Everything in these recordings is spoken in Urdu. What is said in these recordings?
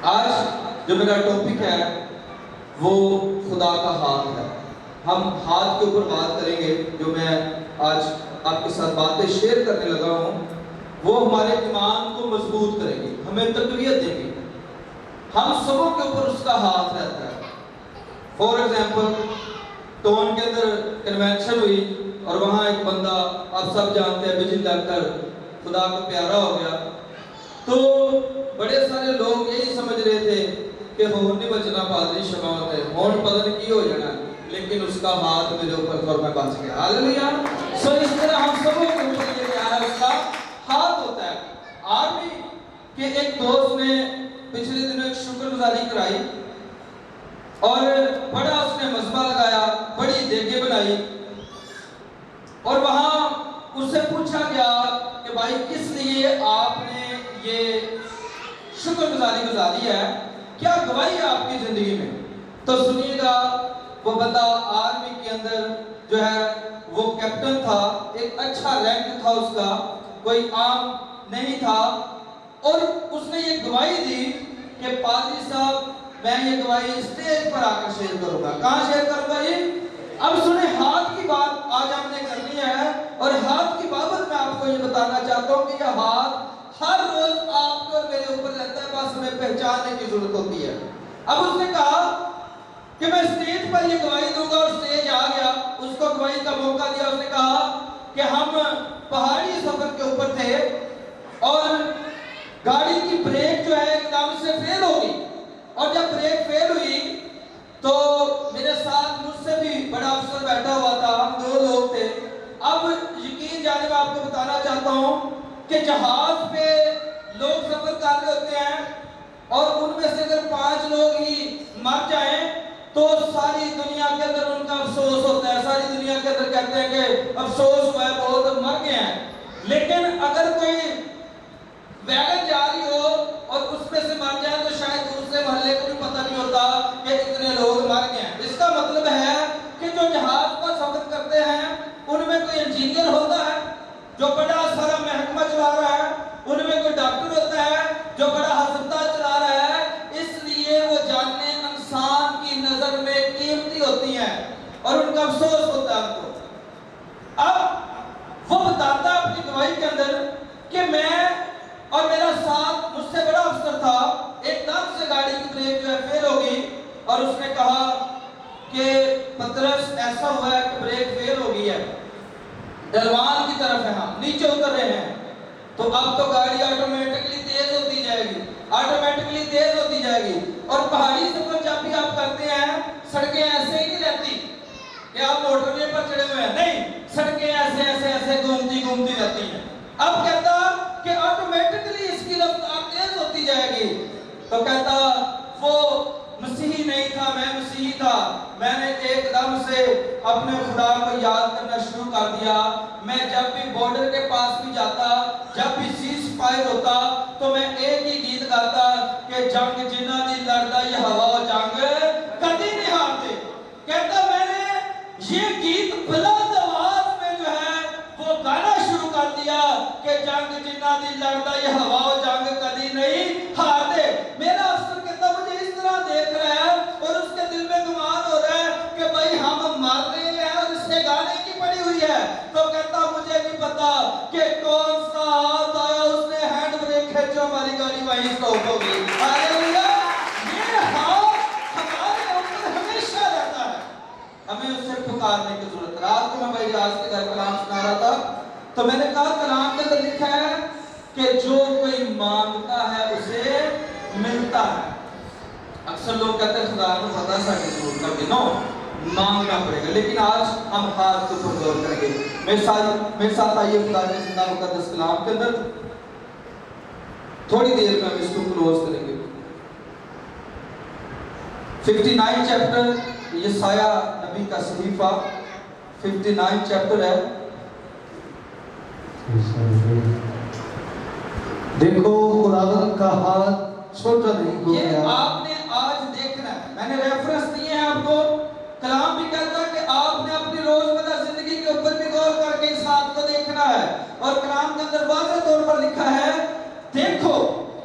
آج جو میرا ٹاپک ہے وہ خدا کا ہاتھ ہے. ہم ہاتھ کے اوپر بات کریں گے. جو میں آج آپ کے ساتھ باتیں شیئر کرنے لگا ہوں وہ ہمارے ایمان کو مضبوط کریں گے, ہمیں تقویت دیں گے. ہم سبوں کے اوپر اس کا ہاتھ رہتا ہے. فور ایگزامپل, ٹون کے اندر کنونشن ہوئی اور وہاں ایک بندہ, آپ سب جانتے ہیں, بجلی لگ کر خدا کا پیارا ہو گیا. تو بڑے سارے لوگ یہی سمجھ رہے تھے کہ ہون نہیں بچنا, پادری شماعت ہے, ہون پتہ نہیں کی ہو جانا, لیکن اس کا ہاتھ میرے اوپر اور میں بچ گیا. ہاللیلویہ. سو اس طرح ہم سبوں کے اوپر یہ کیا ہے, اس کا ہاتھ ہوتا ہے. آرمی کے ایک دوست نے پچھلے دنوں ایک شکر گزاری کرائی اور بڑا اس نے مذبح لگایا, بڑی دیگیں بنائی, اور وہاں اس سے پوچھا گیا کہ بھائی کس لیے آپ نے یہ شکر گزاری گزاری ہے, کیا گواہی ہے آپ کی زندگی میں. تو سنیے گا, وہ بندہ آرمی کے اندر جو ہے وہ کیپٹن تھا, ایک اچھا رینک تھا اس کا, کوئی عام نہیں تھا, اور اس نے یہ گواہی دی کہ پادری صاحب میں یہ گواہی اسٹیج پر آ کر شیئر کروں گا. کہاں شیئر کروں گا یہ؟ اب سنیں, ہاتھ کی بات آج ہم نے کرنی ہے, اور ہاتھ کی بابت میں آپ کو یہ بتانا چاہتا ہوں کہ یہ ہاتھ ہر روز آپ کو اور میرے اوپر رہتا ہے, بس ہمیں پہچاننے کی ضرورت ہوتی ہے. اب اس نے کہا کہ میں اسٹیج پر یہ گواہی دوں گا, اور اسٹیج آ گیا, اس کو گواہی کا موقع دیا. اس نے کہا کہ ہم پہاڑی سفر کے اوپر تھے اور گاڑی کی بریک جو ہے ایک دم سے فیل ہو گئی, اور جب بریک فیل ہوئی تو میرے ساتھ مجھ سے بھی بڑا افسر بیٹھا ہوا تھا, ہم دو لوگ تھے. اب یقین جانے میں آپ کو بتانا چاہتا ہوں کہ جہاز پہ لوگ سفر کر رہے ہوتے ہیں, اور ان میں سے اگر 5 لوگ ہی مر جائیں تو ساری دنیا کے اندر ان کا افسوس ہوتا ہے, ساری دنیا کے اندر کہتے ہیں کہ افسوس ہوا ہے, بہت مر گئے ہیں. لیکن اگر کوئی ویگن جا رہی ہو اور اس میں سے مر جائے تو شاید دوسرے محلے کو بھی پتہ نہیں ہوتا کہ اتنے لوگ مر گئے ہیں. اس کا مطلب ہے کہ جو جہاز پر سفر کرتے ہیں ان میں کوئی انجینئر ہوتا ہے جو بڑا سارا محکمہ چلا رہا ہے, ان میں کوئی ڈاکٹر ہوتا ہے جو بڑا ہسپتال چلا رہا ہے, اس لیے وہ جانیں انسان کی نظر میں قیمتی ہوتی ہیں اور ان کا افسوس ہوتا ہے ان کو. اب وہ بتاتا ہے اپنی گواہی کے اندر کہ میں اور میرا ساتھ مجھ سے بڑا افسر تھا, ایک دم سے گاڑی کی بریک جو ہے فیل ہو گئی, اور اس نے کہا کہ پطرس ایسا ہوا ہے کہ بریک فیل ہو گئی ہے, ڈلوان کی طرف ہے, ہم نیچے اتر رہے ہیں, تو اب تو گاڑی آٹومیٹکلی تیز ہوتی جائے گی, آٹومیٹکلی تیز ہوتی جائے گی. اور پہاڑی سفر جب بھی آپ کرتے ہیں سڑکیں ایسے ہی نہیں رہتی کہ آپ موٹر وے پر چڑھے ہوئے ہیں, نہیں, سڑکیں ایسے ایسے ایسے گھومتی رہتی ہیں. اب کہتا کہ آٹومیٹکلی اس کی رفتار تیز ہوتی جائے گی. تو کہتا وہ مسیحی نہیں تھا, میں مسیحی تھا, میں نے ایک دم سے اپنے خدا کو یاد کرنا شروع کر دیا. میں جب بھی بارڈر کے پاس بھی جاتا, جب بھی سیز فائر ہوتا, تو میں ایک ہی گیت گاتا کہ جنگ جنہاں دی لڑدا یہ ہوا جنگ کدی نہیں ہارتے. کہتا میں نے یہ گیت بلند آواز میں جو ہے وہ گانا شروع کر دیا کہ جنگ جنہاں دی لڑدا یہ ہوا جنگ کدی نہیں ہارتے. میرا افسر کہتا مجھے اس طرح دیکھ رہا ہے اور اس کے دل میں گمان ہو رہا ہے کہ بھائی ہم مر رہے ہیں اور اس سے گانے کی پڑی ہوئی ہے. تو کہتا مجھے نہیں پتا کہ کون سا ہاتھ آیا, اس نے ہینڈ بریک کھینچا, ہماری گاڑی وہیں اسٹاپ ہو گئی. ہاللیلویہ. یہ ہاتھ ہمارے اوپر ہمیشہ رہتا ہے, ہمیں اس سے پکارنے کی ضرورت. رات کو میں بھائی ریاض کے گھر کلام سنا رہا تھا, تو میں نے کہا کلام کے اندر لکھا ہے کہ جو کوئی مانگتا ہے اسے ملتا ہے. اکثر لوگ کہتے ہیں خدا کو پتہ ساڑھے ضرور کر کے, نو, مانگنا پڑے گا. لیکن آج ہم ہاتھ کو پر غور کریں گے. میرے ساتھ آئیے خدا کے زندہ مقدس کلام کے اندر, تھوڑی دیر میں ہم اس کو کلوز کریں گے. 59 چیپٹر, یسایہ نبی کا صحیفہ 59 چیپٹر ہے. دیکھو خداوند کا ہاتھ چھوٹا نہیں ہو یہ گیا. آپ نے آج دیکھنا ہے, میں نے ریفرنس دیے ہیں آپ کو. کلام بھی کہتا ہے کہ آپ نے اپنی روزمرہ زندگی کے اوپر بھی غور کر کے اس ہاتھ کو دیکھنا ہے. اور کلام کے اندر واضح طور پر لکھا ہے دیکھو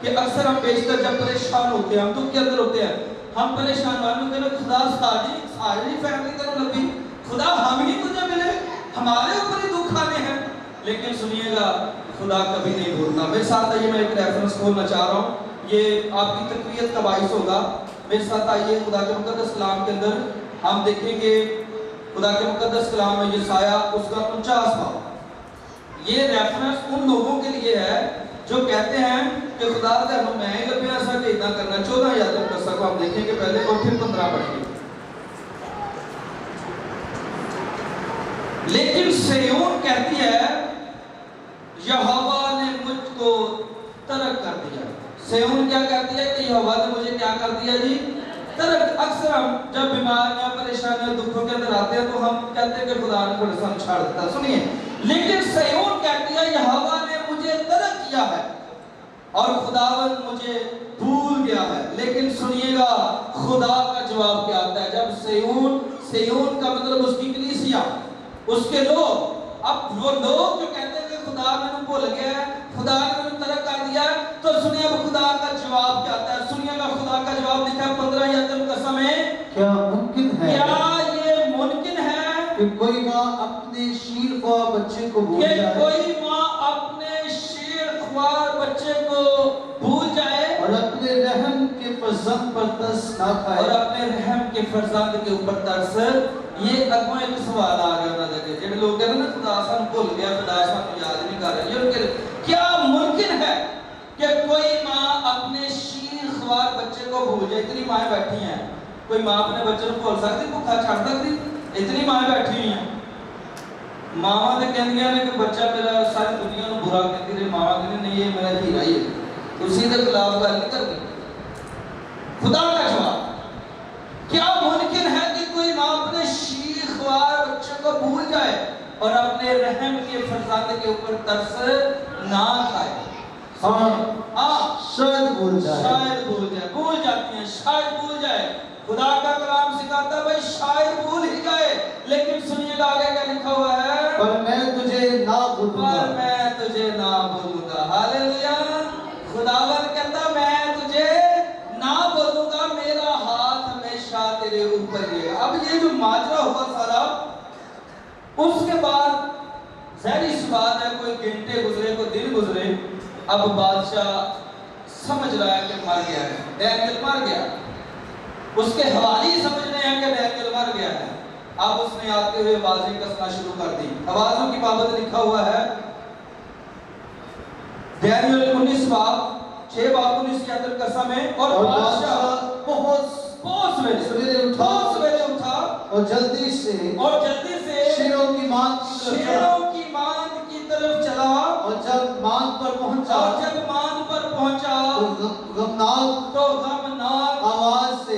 کہ اکثر ہم بیشتر جب پریشان ہوتے ہیں، ہم دکھ کے اندر ہوتے ہیں، ہم پریشان معلوم کہ خدا ساری فیملی طرف لبی، خدا ہم ہی تجھے ملے، ہمارے اوپر ہی دکھ آنے ہیں. لیکن سنیے گا خدا کبھی نہیں بھولتا. میرے ساتھ آئیے، میں ایک ریفرنس کھولنا چاہ رہا ہوں، یہ آپ کی تقویت کا باعث ہوگا. میرے ساتھ آئیے خدا کے مقدس کلام کے اندر ہم دیکھیں گے خدا کے مقدس کلام میں یسایہ اس کا 49 باب. یہ ریفرنس ان لوگوں کے لیے ہے جو کہتے ہیں کہ خدا تینوں میں ہی لبیا ایسا کہ اتنا کرنا. 14 یا 10 کو ہم دیکھیں گے پہلے اور پھر 15 پڑھیں گے. لیکن سیون کہتی ہے یہوہ نے مجھ کو ترک کر دیا. سیون کیا کہتی ہے کہ یہوہ نے مجھے کیا کر دیا جی؟ ترک. اکثر ہم جب بیماریاں پریشانیاں دکھوں کے اندر آتے ہیں تو ہم کہتے ہیں کہ خدا نے تھوڑا سا ہم چھاڑ دیتا. سنیے، لیکن سیون کہتی ہے یہوہ نے مجھے ترک کیا ہے اور خداوند مجھے بھول گیا ہے. لیکن سنیے گا خدا کا جواب کیا آتا ہے جب سیون کا مطلب اس کی کلیسیا، اس کے لوگ، اب وہ لوگ جو کہتے ہیں کہ خدا میں نے بھول گیا ہے، خدا نے مجھے ترک کر دیا ہے، تو سنیے اب خدا کا جواب کیا آتا ہے. سنیے گا خدا کا جواب لکھا ہے 15 یتم قسم میں، کیا ممکن ہے، کیا یہ ممکن ہے کہ کوئی ماں اپنے شیر خوار بچے کو بھول کہ جائے، کوئی ماں اپنے شیر خوار بچے کو بھول جائے اور اپنے رحم کے فرزند پر ترس نہ کھائے، اور اپنے رحم کے فرزند کے اوپر ترس. یہ اگوں ایک سوال آ گیا انہوں نے جڑے لوگ کہتے ہیں نا خدا سانو بھول گیا، خدا سانو یاد نہیں کر رہا. یہ ان کے کیا ممکن ہے کہ کوئی ماں اپنے شیر خوار بچے کو بھول جائے؟ اتنی مائیں بیٹھی ہیں، کوئی ماں اپنے بچے کو بھول سکتی، بھوکا چھڑ سکتی؟ اتنی مائیں بیٹھی ہوئی ہیں. ماواں تے کہندیاں نے کہ بچہ میرا ساری دنیا نو برا کہندی رہی، ماواں کہندی نہیں یہ میرا ہیرا ہی ہے، اسی دے خلاف گل نہیں کرنی. خدا کا جواب، کیا ممکن ہے کہ کوئی ماں اپنے شیر خوار بچے کو بھول جائے اور اپنے رحم کے فرزند کے اوپر ترس نہ کھائے؟ ہاں شاید بھول جائے، شاید بھول جائے. بھول جاتی ہیں، شاید بھول جائے. خدا کا کلام سکھاتا ہے بھائی شاید بھول ہی جائے. لیکن سنیے گا آگے کیا لکھا ہوا ہے، پر میں تجھے نہ بھولوں گا، پر میں تجھے نہ بھولوں گا. ہاللیلویا. خداوند کہتا میں تجھے نہ بھولوں گا، میرا ہاتھ ہمیشہ تیرے اوپر ہے. اب یہ جو ماجرا ہوا سارا، اس کے بعد ظاہری سی بات ہے کوئی گھنٹے گزرے، کوئی دن گزرے، اب بادشاہ سمجھ رہا ہے کہ مر گیا ہے، ڈینیل مر گیا. اس کے حوالی سمجھ رہے ہیں کہ ڈینیل مر گیا ہے. اب اس نے آتے ہوئے آوازیں کسنا شروع کر دی. آوازوں کی بابت لکھا ہوا ہے ڈینیل 19 باب 6 باب 19 کی اندر قسم ہے. اور بادشاہ بہت سویرے اٹھا اور جلدی سے شیروں کی ماند کی طرف چلا. اور جب ماند پر پہنچا تو غمناک آواز سے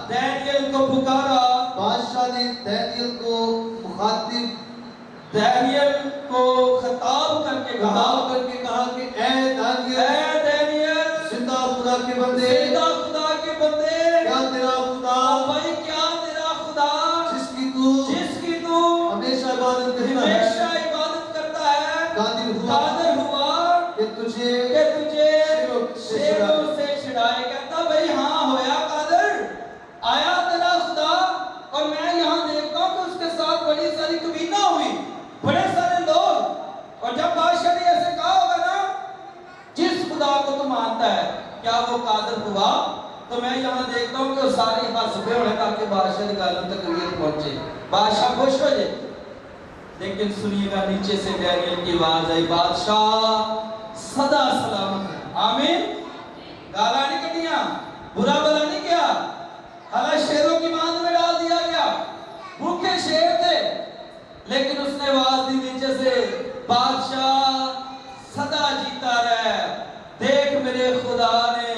دانیل کو پکارا. بادشاہ نے دانیل کو خطاب کر کے کہا کہ اے دانیل، زندہ خدا کے بندے، کیا تیرا خدا جس کی تو ہمیشہ عبادت کرتا ہے قادر ہوا کہ تجھے شیروں سے چھڑائے. کہتا بھئی ہاں ہویا قادر، آیا تیرا خدا. اور میں یہاں دیکھتا ہوں کہ اس کے ساتھ بڑی ساری کبینہ ہوئی، بڑے سارے لوگ. اور جب بادشاہ نے ایسے کہا ہوگا نا جس خدا کو تو مانتا ہے، کیا وہ قادر ہوا؟ تو میں یہاں دیکھتا ہوں کہ وہ ساری حسبے ہونے تاکہ بادشاہ کی گالوں تک یہ پہنچے، بادشاہ خوش ہو جائے. لیکن سنیے گا نیچے سے ڈینیل کی آواز آئی، بادشاہ سدا سلامت ہے. آمین. گالا نہیں کٹیاں، برا بلا نہیں کیا، حالانکہ شیروں کی ماند میں ڈال دیا گیا، بھوکے شیر تھے. لیکن اس نے آواز دی نیچے سے، بادشاہ سدا جیتا رہے، دیکھ میرے خدا نے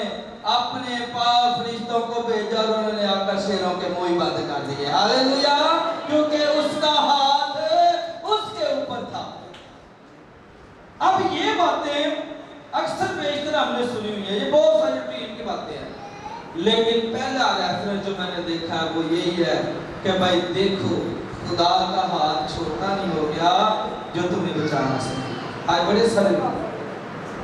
اپنے پاک فرشتوں کو بھیجا اور انہوں نے آ کر شیروں کے منہ بند کر دیے. ہاللیلویا. کیونکہ اس کا ہاتھ اس کے اوپر تھا. اب یہ باتیں اکثر بیشتر ہم نے سنی ہوئی ہیں، یہ بہت ساری روٹین کی باتیں ہیں. لیکن پہلا ریفرنس جو میں نے دیکھا ہے وہ یہی ہے کہ بھائی دیکھو خدا کا ہاتھ چھوٹا نہیں ہو گیا جو تمہیں بچا نہ سکے. آج بڑے سارے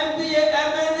MP MN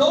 2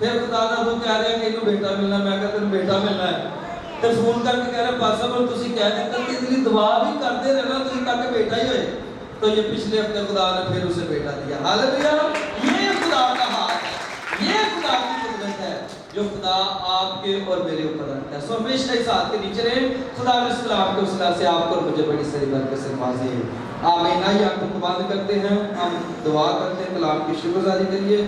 پھر خدا دا وہ کہہ رہا ہے کہ انہوں بیٹا ملنا, میں کہتا ہوں بیٹا ملنا ہے, تو فون کر کے کہہ رہا ہے پاسا پر تسی کہہ دیتا کہ اتنی دعا بھی کرتے رہنا تسی تاکہ بیٹا ہی ہوئے. تو یہ پچھلے ہفتے خدا نے پھر اسے بیٹا دیا. ہاللویا. یہ خدا کا ہاتھ ہے, یہ خدا کی قدرت ہے جو خدا آپ کے اور میرے اوپر رکھتا ہے. سو ہمیشہ اس ہاتھ کے نیچے رہیں. خدا علیہ السلام کے وسیلہ سے آپ کو مجھے بڑی ساری برکت سے نوازے. آمین. آئیے آنکھوں کو بند کرتے ہیں, ہم دعا کرتے ہیں, کلام کی شکر گزاری کریے.